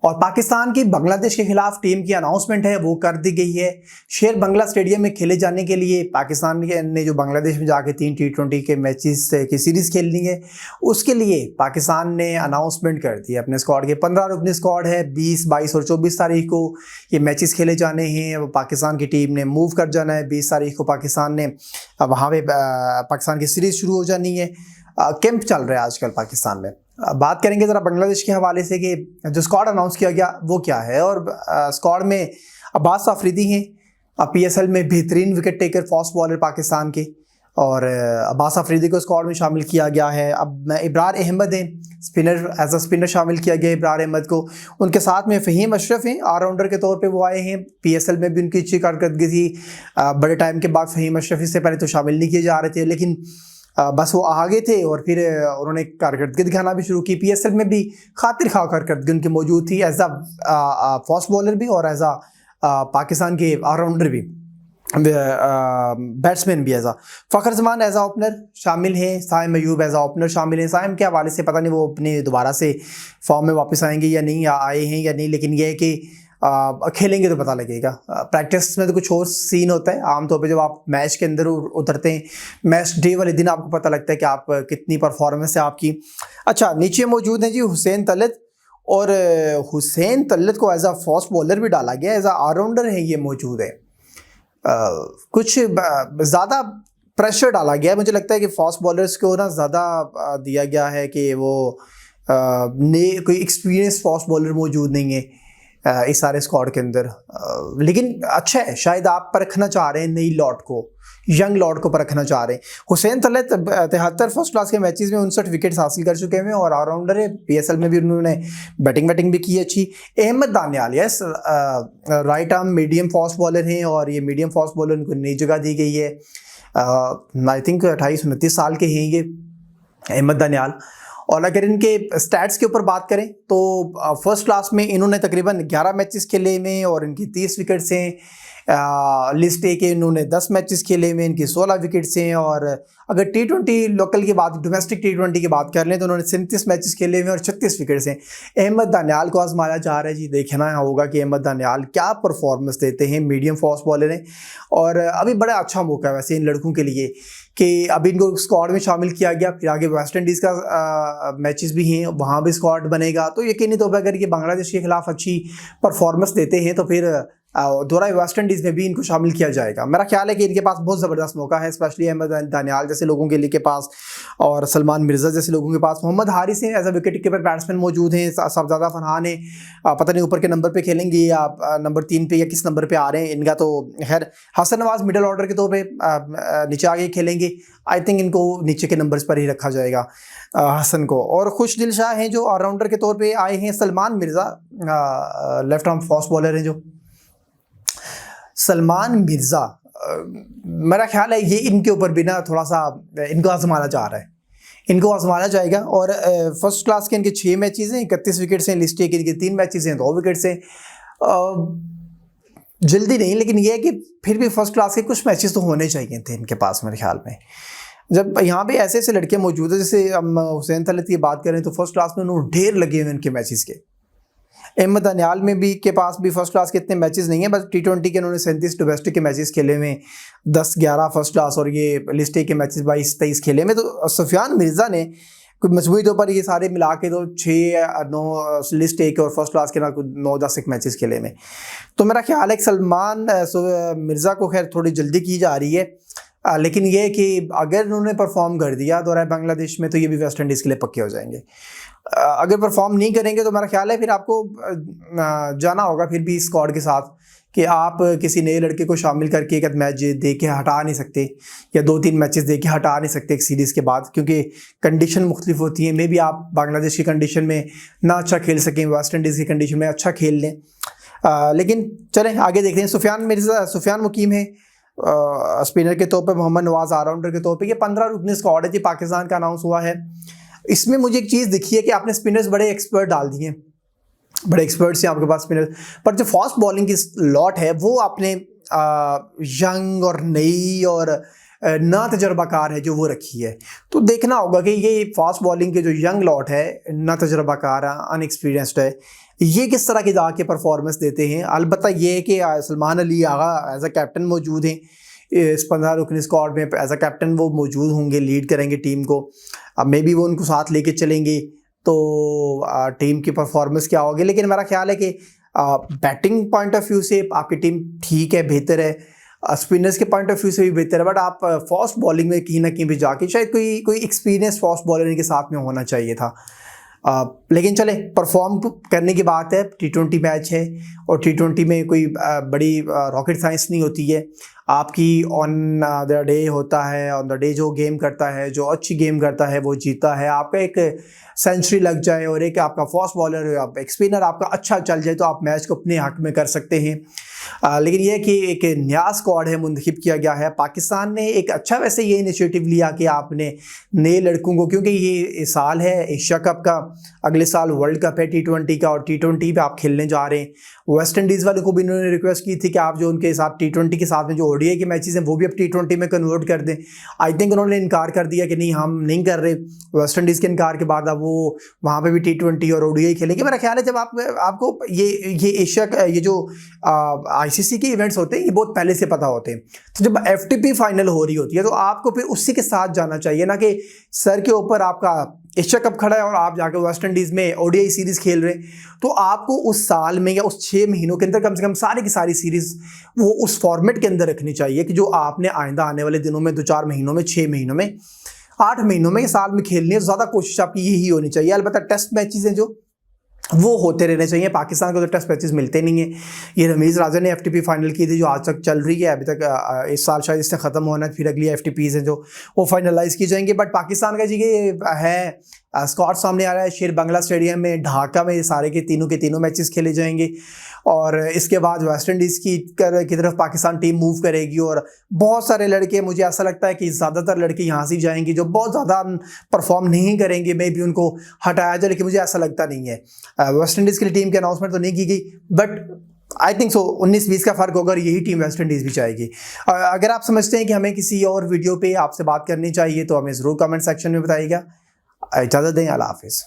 और पाकिस्तान की बांग्लादेश के खिलाफ टीम की अनाउंसमेंट है वो कर दी गई है। शेर बंगला स्टेडियम में खेले जाने के लिए पाकिस्तान ने जो बांग्लादेश में जाके 3 T20 के मैचेस की सीरीज खेलनी है, उसके लिए पाकिस्तान ने अनाउंसमेंट कर दी है अपने स्क्वाड के। 15 रुकनी स्क्वाड है। 20, 22 और 24 तारीख को ये मैचेस खेले जाने हैं। पाकिस्तान की टीम ने मूव कर जाना है। 20 तारीख को पाकिस्तान ने वहाँ पे पाकिस्तान की सीरीज शुरू हो जानी है। कैंप चल रहा है आजकल पाकिस्तान में। बात करेंगे ज़रा बांग्लादेश के हवाले से कि जो स्क्वाड अनाउंस किया गया वो क्या है। और स्क्वाड में अब्बास अफरीदी हैं, PSL में बेहतरीन wicket taker fast bowler Pakistan के, और अब्बास अफरीदी को स्क्वाड में शामिल किया गया है। अब इब्रार अहमद हैं, स्पिनर, एज अ स्पिनर शामिल किया गया इब्रार अहमद को। उनके साथ में फ़हीम अशरफ हैं, ऑलराउंडर के तौर पे वो आए हैं। PSL में भी उनकी अच्छी कारकर्दगी थी। बड़े टाइम के बाद फ़हीम अशरफ इससे पहले तो शामिल नहीं किए जा रहे थे, लेकिन बस वो आगे थे और फिर उन्होंने कारकर्दगी दिखाना भी शुरू की। PSL में भी खातिर खा कारकर्दगी उनकी मौजूद थी, एज अ फास्ट बॉलर भी और एज अ पाकिस्तान के ऑलराउंडर भी, बैट्समैन भी। As a Fakhar Zaman as a opener शामिल हैं। Saim Ayub as a opener शामिल हैं। साइम के हवाले से पता नहीं वो अपने दोबारा से फॉर्म में वापस आएंगे या नहीं, या आए हैं या नहीं, लेकिन यह है कि खेलेंगे तो पता लगेगा। प्रैक्टिस में तो कुछ और सीन होता है। आमतौर पे जब आप मैच के अंदर उतरते हैं, मैच डे वाले दिन आपको पता लगता है कि आप कितनी परफॉर्मेंस है आपकी। अच्छा, नीचे मौजूद हैं जी हुसैन तलत, और हुसैन तलत को एज अ फास्ट बॉलर भी डाला गया, एज अ ऑलराउंडर है ये मौजूद है। कुछ ज़्यादा प्रेशर डाला गया है, मुझे लगता है कि फास्ट बॉलर्स को ना ज़्यादा दिया गया है कि वो कोई एक्सपीरियंस फास्ट बॉलर मौजूद नहीं है इस सारे स्क्वाड के अंदर। लेकिन अच्छा है, शायद आप परखना चाह रहे हैं नई लॉट को, यंग लॉट को परखना चाह रहे हैं। हुसैन तलत 73 फर्स्ट क्लास के मैचेस में 59 विकेट्स हासिल कर चुके हैं और ऑलराउंडर है। PSL में भी उन्होंने बैटिंग भी की अच्छी। Ahmed Daniyal, yes, right arm medium fast bowler हैं, और ये मीडियम फास्ट बॉलर उनको नई जगह दी गई है। आई थिंक 28-29 साल के हैं ये अहमद दानियाल। और अगर इनके स्टैट्स के ऊपर बात करें तो फर्स्ट क्लास में इन्होंने तकरीबन 11 मैचेस खेले में और इनकी 30 विकेट्स हैं। लिस्ट ए के इन्होंने 10 मैचेस खेले में, इनकी 16 विकेट्स हैं। और अगर T20 लोकल की बात, डोमेस्टिक T20 की बात कर लें तो उन्होंने 37 मैचेस खेले में और 36 विकेट्स हैं। अहमद दानियाल को आजमाया जा रहा है जी, देखना होगा कि अहमद दानियाल क्या परफॉर्मेंस देते हैं। मीडियम फास्ट बॉलर हैं और अभी बड़ा अच्छा मौका है वैसे इन लड़कों के लिए कि अभी इनको स्क्वाड में शामिल किया गया। फिर आगे वेस्ट इंडीज़ का मैचेस भी हैं, वहाँ भी स्क्वाड बनेगा। तो यकीनी तौर पर अगर ये बांग्लादेश के खिलाफ अच्छी परफॉर्मेंस देते हैं तो फिर दोबारा वेस्ट इंडीज़ में भी इनको शामिल किया जाएगा। मेरा ख्याल है कि इनके पास बहुत ज़बरदस्त मौका है, स्पेशली अहमद दानियाल जैसे लोगों के लिए के पास और सलमान मिर्ज़ा जैसे लोगों के पास। मोहम्मद हारिस हैं, as a wicket keeper batsman मौजूद हैं। सबजादा फरहान है, पता नहीं ऊपर के नंबर पे खेलेंगे या नंबर 3 पे या किस नंबर पे आ रहे हैं इनका, तो खैर। हसन नवाज मिडल ऑर्डर के तौर पर नीचे आगे खेलेंगे। आई थिंक इनको नीचे के नंबर्स पर ही रखा जाएगा हसन को। और खुशदिल शाह हैं जो ऑलराउंडर के तौर पर आए हैं। Salman Mirza left arm fast bowler हैं जो सलमान मिर्ज़ा, मेरा ख्याल है ये इनके ऊपर भी ना थोड़ा सा इनको आजमाना जा रहा है, इनको आजमाना जाएगा। और फर्स्ट क्लास के इनके 6 मैचेस हैं, 31 विकेट्स हैं। लिस्ट ए के इनके 3 मैचेस हैं, 2 विकेट्स हैं। जल्दी नहीं, लेकिन ये है कि फिर भी फर्स्ट क्लास के कुछ मैचेस तो होने चाहिए थे इनके पास मेरे ख्याल में। जब यहाँ पे ऐसे ऐसे लड़के मौजूद है, जैसे हम हुसैन तलत की बात करें तो फर्स्ट क्लास में उन्होंने ढेर लगे हुए इनके मैचेस के। अहमद दानियाल में भी के पास भी फर्स्ट क्लास के इतने मैचेस नहीं है, बस T20 के उन्होंने 37 डोमेस्टिक के मैचेस खेले में, 10-11 फर्स्ट क्लास, और ये लिस्ट ए के मैचेस 22-23 खेले में। तो सुफियान मिर्ज़ा ने कुछ मजमूई तौर पर ये सारे मिला के तो 6-9 लिस्ट ए के और फर्स्ट क्लास के ना 9-10 मैचेस खेले में। तो मेरा ख्याल है कि सलमान मिर्ज़ा को खैर थोड़ी जल्दी की जा रही है, लेकिन ये है कि अगर उन्होंने परफॉर्म कर दिया दौरा बांग्लादेश में तो ये भी वेस्ट इंडीज़ के लिए पक्के हो जाएंगे। अगर परफॉर्म नहीं करेंगे तो मेरा ख्याल है फिर आपको जाना होगा फिर भी स्क्वाड के साथ कि आप किसी नए लड़के को शामिल करके एक मैच दे के हटा नहीं सकते, या 2-3 मैचेस दे के हटा नहीं सकते एक सीरीज़ के बाद, क्योंकि कंडीशन मुख्तलिफ होती है। मे भी आप बांग्लादेश की कंडीशन में ना अच्छा खेल सकें, वेस्ट इंडीज़ की कंडीशन में अच्छा खेल लें। लेकिन चलें आगे देखते हैं। सुफियान मुकीम है स्पिनर के तौर पर, मोहम्मद नवाज ऑलराउंडर के तौर पर। ये 15 रुकनी स्क्वाड है जी, पाकिस्तान का अनाउंस हुआ है। इसमें मुझे एक चीज़ दिखी है कि आपने स्पिनर्स बड़े एक्सपर्ट डाल दिए, बड़े एक्सपर्ट्स हैं आपके पास स्पिनर, पर जो फास्ट बॉलिंग की लॉट है वो आपने यंग और नई और ना तजर्बाकार है जो वो रखी है। तो देखना होगा कि ये फास्ट बॉलिंग के जो यंग लॉट है, ना तजर्बाकार, अनएक्सपीरियंस्ड है, ये किस तरह की जाके परफॉर्मेंस देते हैं। अलबत्ता ये है कि Salman Ali Agha as a captain मौजूद हैं इस 15 रुकनी स्क्वाड में, एज अ कैप्टन वो मौजूद होंगे, लीड करेंगे टीम को। अब मे बी वो उनको साथ लेके चलेंगे तो टीम की परफॉर्मेंस क्या होगी। लेकिन मेरा ख्याल है कि बैटिंग पॉइंट ऑफ व्यू से आपकी टीम ठीक है, बेहतर है, स्पिनर्स के पॉइंट ऑफ व्यू से भी बेहतर है, बट आप फास्ट बॉलिंग में कहीं ना कहीं भी जाके शायद कोई एक्सपीरियंस फास्ट बॉलर इनके साथ में होना चाहिए था। लेकिन चले, परफॉर्म करने की बात है, T20 मैच है और T20 में कोई बड़ी रॉकेट साइंस नहीं होती है। आपकी ऑन द डे होता है, ऑन द डे जो गेम करता है, जो अच्छी गेम करता है वो जीता है। आपका एक सेंचुरी लग जाए और एक आपका फास्ट बॉलर, आप एक स्पिनर आपका अच्छा चल जाए तो आप मैच को अपने हक में कर सकते हैं। लेकिन यह कि एक नया स्क्वाड है, मुंतखब किया गया है। पाकिस्तान ने एक अच्छा वैसे ये इनिशिएटिव लिया कि आपने नए लड़कों को, क्योंकि ये साल है एशिया कप का, अगले साल वर्ल्ड कप है T20 का और T20 पे आप खेलने जा रहे हैं। वेस्ट इंडीज़ वाले को भी इन्होंने रिक्वेस्ट की थी कि आप जो उनके साथ T20 के साथ में जो ODI के मैचेस हैं वो भी अब T20 में कन्वर्ट कर दें। आई थिंक उन्होंने इनकार कर दिया कि नहीं, हम नहीं कर रहे। वेस्ट इंडीज़ के इनकार के बाद अब वो वहाँ पे भी T20 और ODI खेलेंगे। मेरा ख्याल है जब आपको ये एशिया का ये जो ICC के इवेंट्स होते हैं ये बहुत पहले से पता होते हैं, तो जब FTP फाइनल हो रही होती है तो आपको फिर उसी के साथ जाना चाहिए, ना कि सर के ऊपर आपका एशिया कप खड़ा है और आप जाकर वेस्ट इंडीज़ में ODI सीरीज़ खेल रहे हैं। तो आपको उस साल में या उस 6 महीनों के अंदर कम से कम सारी की सारी सीरीज़ वो उस फॉर्मेट के अंदर रखनी चाहिए कि जो आपने आइंदा आने वाले दिनों में 2-4 महीनों में, 6 महीनों में, 8 महीनों में, साल में खेलनी है। ज़्यादा कोशिश आपकी यही होनी चाहिए। अलबत्ता टेस्ट मैचेस हैं जो वो होते रहने चाहिए। पाकिस्तान को तो टेस्ट मैचेस मिलते नहीं है। ये रमीज़ राजा ने FTP फाइनल की थी जो आज तक चल रही है, अभी तक इस साल शायद इससे ख़त्म होना है, फिर अगली FTPs हैं जो वो फाइनलाइज की जाएंगी। बट पाकिस्तान का जी ये है स्क्वाड सामने आ रहा है शेर बंगला स्टेडियम में ढाका में, सारे के तीनों मैचेस खेले जाएंगे और इसके बाद वेस्ट इंडीज़ की तरफ पाकिस्तान टीम मूव करेगी। और बहुत सारे लड़के, मुझे ऐसा लगता है कि ज़्यादातर लड़के यहाँ से जाएंगे जो बहुत ज़्यादा परफॉर्म नहीं करेंगे, मे भी उनको हटाया जाए, लेकिन मुझे ऐसा लगता नहीं है। वेस्ट इंडीज़ की टीम की अनाउंसमेंट तो नहीं की गई, बट आई थिंक सो 19-20 का फ़र्क होगा और यही टीम वेस्ट इंडीज़ भी चाहेगी। अगर आप समझते हैं कि हमें किसी और वीडियो पे आपसे बात करनी चाहिए तो हमें ज़रूर कमेंट सेक्शन में बताइएगा। इजाज़त दें, अल्लाह हाफ़िज़।